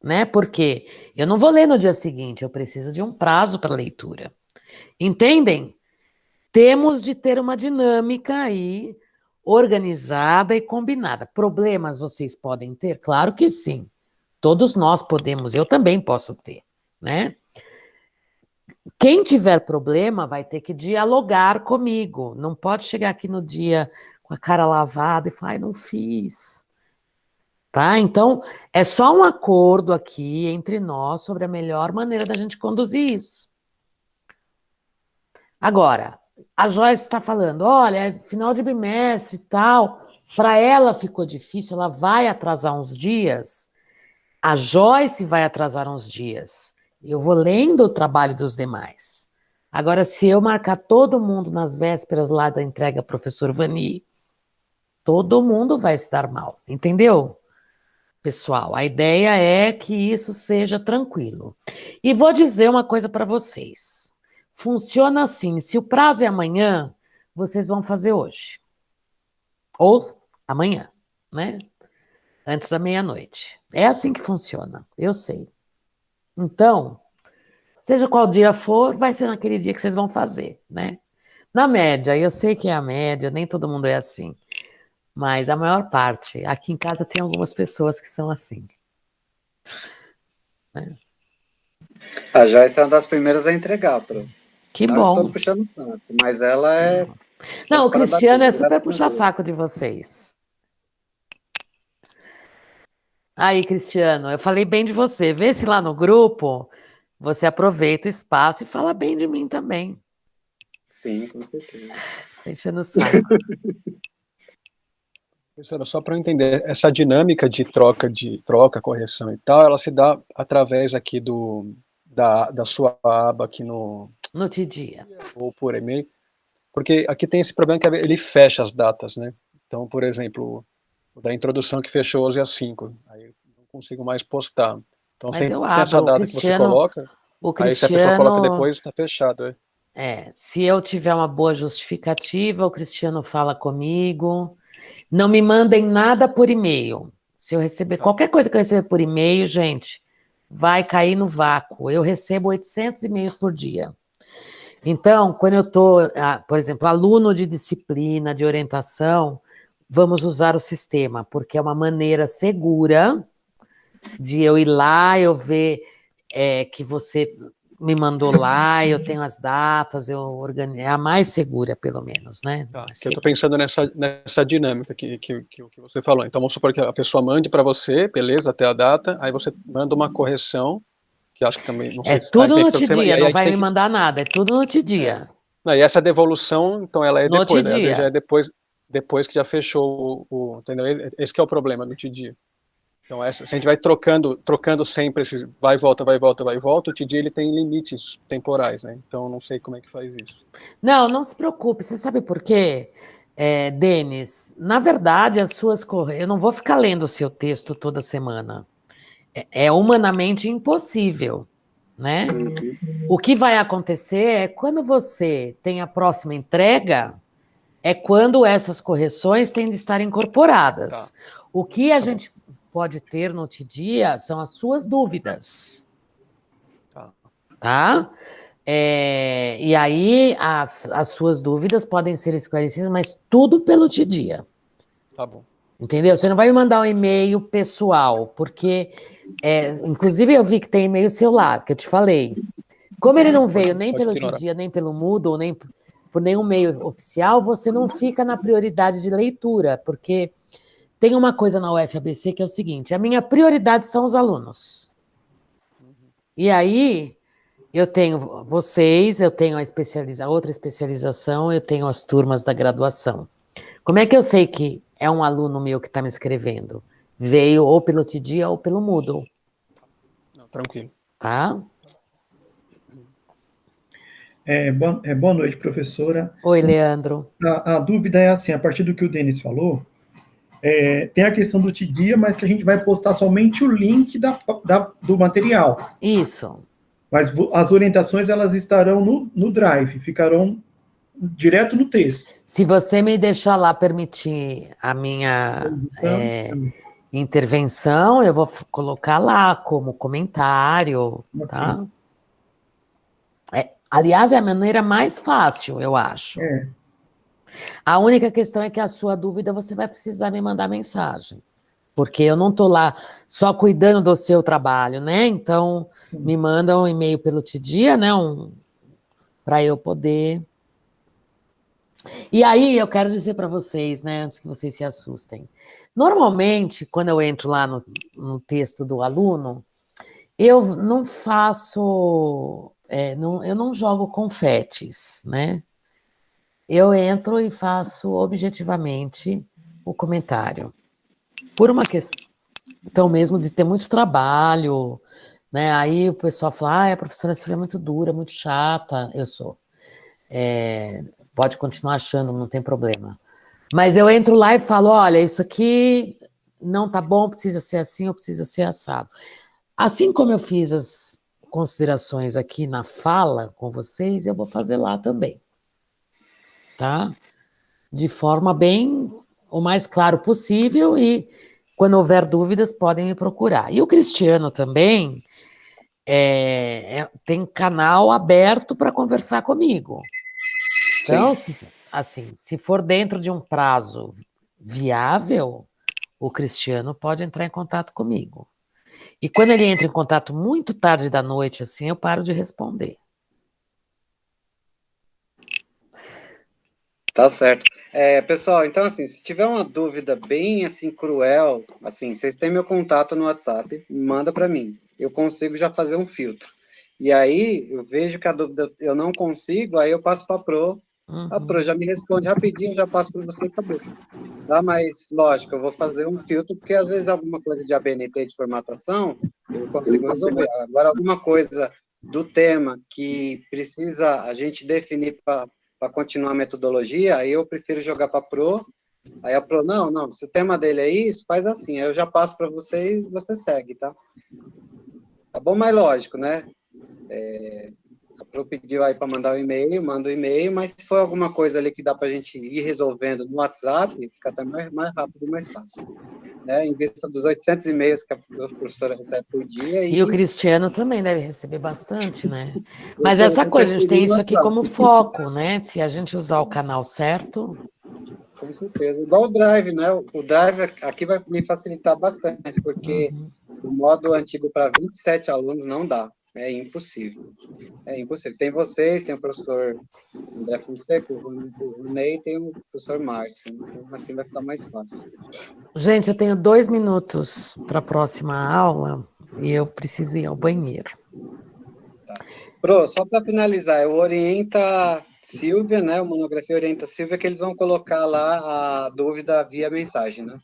Né? Porque eu não vou ler no dia seguinte, eu preciso de um prazo para leitura. Entendem? Temos de ter uma dinâmica aí organizada e combinada. Problemas vocês podem ter? Claro que sim. Todos nós podemos, eu também posso ter, né? Quem tiver problema vai ter que dialogar comigo. Não pode chegar aqui no dia com a cara lavada e falar, ai, não fiz. Tá? Então, é só um acordo aqui entre nós sobre a melhor maneira da gente conduzir isso. Agora, a Joyce está falando, olha, é final de bimestre e tal, para ela ficou difícil, ela vai atrasar uns dias, a Joyce vai atrasar uns dias. Eu vou lendo o trabalho dos demais. Agora, se eu marcar todo mundo nas vésperas lá da entrega professor Vani, todo mundo vai se dar mal, entendeu? Pessoal, a ideia é que isso seja tranquilo. E vou dizer uma coisa para vocês. Funciona assim, se o prazo é amanhã, vocês vão fazer hoje. Ou amanhã, né? Antes da meia-noite. É assim que funciona, eu sei. Então, seja qual dia for, vai ser naquele dia que vocês vão fazer, né? Na média, eu sei que é a média, nem todo mundo é assim. Mas a maior parte, aqui em casa tem algumas pessoas que são assim. Né? A Joyce é uma das primeiras a entregar, Pro. Que Não bom. estou puxando o saco, mas ela é... Não, o fora da Cristiano é curva, super graças a puxa Deus. saco de vocês. Aí, Cristiano, eu falei bem de você. Vê se lá no grupo você aproveita o espaço e fala bem de mim também. Sim, com certeza. Deixando o saco. Professora, só para eu entender, essa dinâmica de troca, correção e tal, ela se dá através aqui da sua aba aqui no No dia. ou por e-mail, porque aqui tem esse problema que ele fecha as datas, né? Então, por exemplo, o da introdução que fechou hoje às 5, aí eu não consigo mais postar. Então, Mas sempre eu tem essa abro. data que você coloca, O aí se a pessoa coloca Cristiano, depois, está fechado, se eu tiver uma boa justificativa, o Cristiano fala comigo. Não me mandem nada por e-mail. Se eu receber qualquer coisa que eu receber por e-mail, gente, vai cair no vácuo. Eu recebo 800 e-mails por dia. Então, quando eu estou, por exemplo, aluno de disciplina, de orientação, vamos usar o sistema, porque é uma maneira segura de eu ir lá, eu ver que você me mandou lá, eu tenho as datas, eu organizo, é a mais segura, pelo menos, né? Tá, que eu estou pensando nessa dinâmica que você falou. Então, vamos supor que a pessoa mande para você, beleza, até a data, aí você manda uma correção, que acho que também, não sei É se... tudo no e dia, aí a não gente vai tem me que... mandar nada, é tudo no dia. E essa devolução, então, ela é No depois, né? Já dia. é depois que já fechou entendeu? Esse que é o problema do TD. Então, se a gente vai trocando sempre esses vai e volta, o TD ele tem limites temporais, né? Então, não sei como é que faz isso. Não, não se preocupe. Você sabe por quê, Denis? Na verdade, eu não vou ficar lendo o seu texto toda semana. É humanamente impossível, né? O que vai acontecer é quando você tem a próxima entrega, é quando essas correções têm de estar incorporadas. O que a gente pode ter no dia são as suas dúvidas. Tá? E aí, as suas dúvidas podem ser esclarecidas, mas tudo pelo dia. Tá bom. Entendeu? Você não vai me mandar um e-mail pessoal, porque, inclusive, eu vi que tem e-mail celular, que eu te falei. Como ele não veio nem pelo dia, nem pelo Moodle, nem por nenhum meio oficial, você não fica na prioridade de leitura, porque tem uma coisa na UFABC que é o seguinte: a minha prioridade são os alunos. E aí, eu tenho vocês, eu tenho a outra especialização, eu tenho as turmas da graduação. Como é que eu sei que é um aluno meu que está me escrevendo? Veio ou pelo TD ou pelo Moodle. Não, tranquilo. Tá? Boa noite, professora. Oi, Leandro. A dúvida é assim, a partir do que o Denis falou, tem a questão do TD, mas que a gente vai postar somente o link do material. Isso. Mas as orientações, elas estarão no Drive, ficarão direto no texto. Se você me deixar lá permitir a minha intervenção, eu vou colocar lá como comentário, tá? Aliás, é a maneira mais fácil, eu acho. A única questão é que a sua dúvida você vai precisar me mandar mensagem. Porque eu não estou lá só cuidando do seu trabalho, né? Então, me manda um e-mail pelo TD, né? para eu poder... E aí, eu quero dizer para vocês, né, antes que vocês se assustem. Normalmente, quando eu entro lá no texto do aluno, eu não faço... eu não jogo confetes, né? Eu entro e faço objetivamente o comentário. Por uma questão mesmo de ter muito trabalho, né? Aí o pessoal fala, a professora Silvia é muito dura, muito chata. Eu sou. Pode continuar achando, não tem problema. Mas eu entro lá e falo, olha, isso aqui não tá bom, precisa ser assim ou precisa ser assado. Assim como eu fiz as considerações aqui na fala com vocês, eu vou fazer lá também. Tá? De forma bem o mais claro possível e quando houver dúvidas podem me procurar. E o Cristiano também tem canal aberto para conversar comigo. Então, se for dentro de um prazo viável, o Cristiano pode entrar em contato comigo. E quando ele entra em contato muito tarde da noite, assim, eu paro de responder. Tá certo. Pessoal, então, assim, se tiver uma dúvida bem, assim, cruel, assim, vocês têm meu contato no WhatsApp, manda para mim. Eu consigo já fazer um filtro. E aí, eu vejo que a dúvida eu não consigo, aí eu passo para a Pro. A Pro já me responde rapidinho, já passo para você e acabou. Tá? Mas, lógico, eu vou fazer um filtro, porque às vezes alguma coisa de ABNT, de formatação, eu consigo resolver. Agora, alguma coisa do tema que precisa a gente definir para continuar a metodologia, aí eu prefiro jogar para a Pro, aí a Pro, não, se o tema dele é isso, faz assim, aí eu já passo para você e você segue, tá? Tá bom? Mas lógico, né? A Pro pediu aí para mandar um e-mail, manda o e-mail, mas se for alguma coisa ali que dá para a gente ir resolvendo no WhatsApp, fica até mais rápido e mais fácil. Né? Em vista dos 800 e-mails que a professora recebe por dia. E o Cristiano também deve receber bastante, né? Mas essa coisa, a gente tem isso aqui como foco, né? Se a gente usar o canal certo... Com certeza. Igual o Drive, né? O Drive aqui vai me facilitar bastante, porque o modo antigo para 27 alunos não dá. É impossível. É impossível. Tem vocês, tem o professor André Fonseca, o Ney, tem o professor Márcio. Então, assim vai ficar mais fácil. Gente, eu tenho 2 minutos para a próxima aula e eu preciso ir ao banheiro. Tá. Pro, só para finalizar, o Orienta Silvia, né? O Monografia Orienta Silvia, que eles vão colocar lá a dúvida via mensagem, né?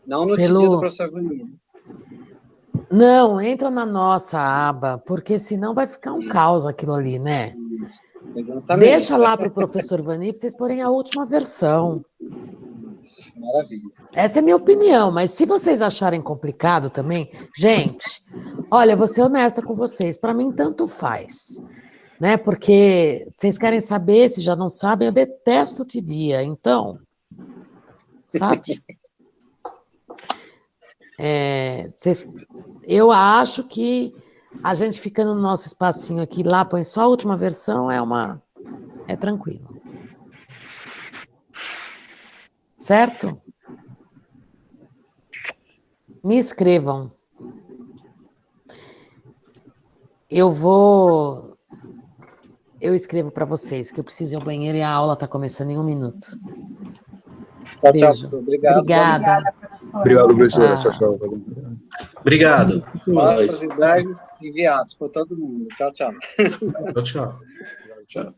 Não no pedido do professor Vanini. Não, entra na nossa aba, porque senão vai ficar um caos aquilo ali, né? Exatamente. Deixa lá para o professor Vani para vocês porem a última versão. Maravilha. Essa é a minha opinião, mas se vocês acharem complicado também, gente, olha, vou ser honesta com vocês, para mim tanto faz, né? Porque vocês querem saber, se já não sabem, eu detesto TDIA, então, sabe? Eu acho que a gente ficando no nosso espacinho aqui, lá põe só a última versão, é tranquilo. Certo? Me escrevam. Eu escrevo para vocês, que eu preciso ir ao banheiro e a aula está começando em 1 minuto. Tchau, beijo. tchau. Obrigado. Obrigada. Obrigado, professora. Tchau, tchau. Obrigado. Pastas e drives enviados por todo mundo. Tchau, tchau. Tchau, tchau. Tchau.